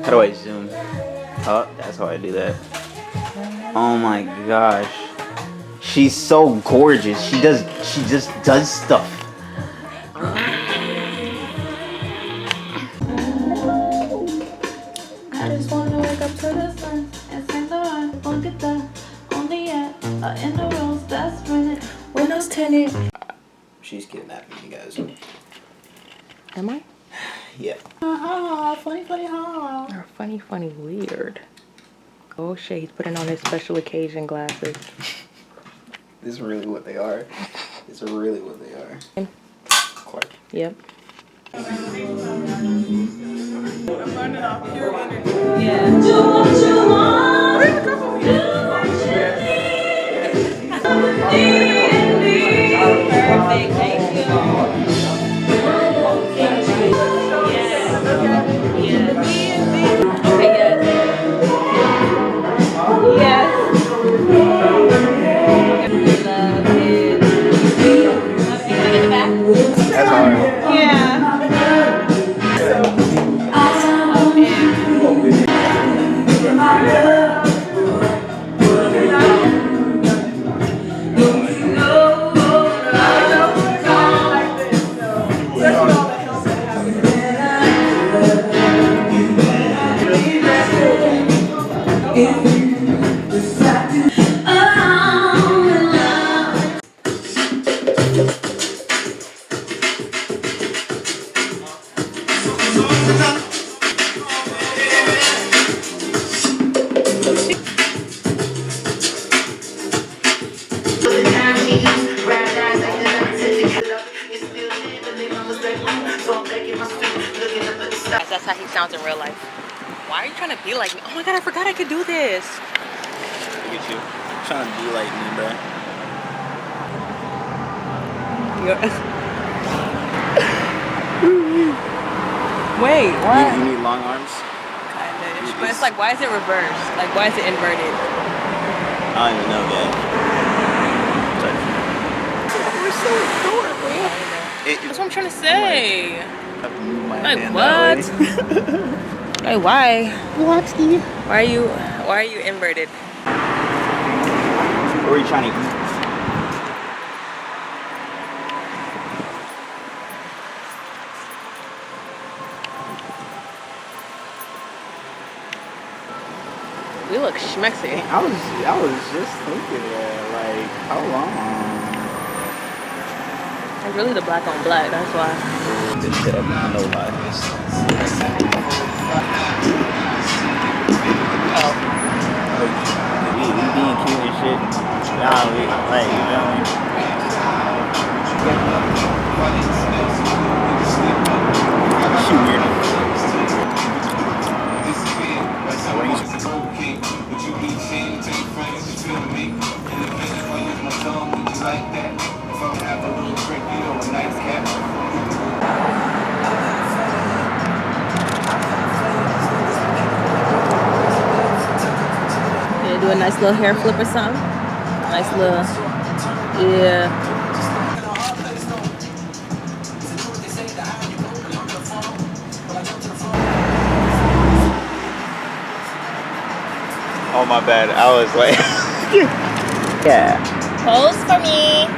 How do I zoom? Oh, that's how I do that. Oh my gosh. She's so gorgeous. She just does stuff. I just wanna wake up to the sun and sing the run. Look at the only yet in the rose that's running. Windows tinted. She's kidnapping you guys. Am I? Yeah. Funny, Or funny, weird. Oh shit, he's putting on his special occasion glasses. This is really what they are. It's really what they are. Clark. Yep. Yeah. Perfect, thank you. That's hard. That's how he sounds in real life. Why are you trying to be like me? Oh my god, I forgot I could do this. Look at you. I'm trying to be like me, bro. Wait, what? You need long arms? Kinda. But it's like, why is it reversed? Like, why is it inverted? I don't even know yet. We're so adorable. That's what I'm trying to say. Like what? Like why? What, Steve? Why are you inverted? Or are you trying to eat? We look schmexy. I was just thinking that, like, how long? It's really the black on black, that's why. This shit up now, no lie. Oh. We being cute and shit. Nah, we, like, you know what I mean? She weird. Yeah, do a nice little hair flip or something. Nice little, yeah. Oh my bad, I was like, yeah. Pose for me.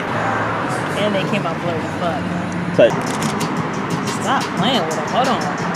And they came out blurry as fuck. But Stop playing with them. Hold on.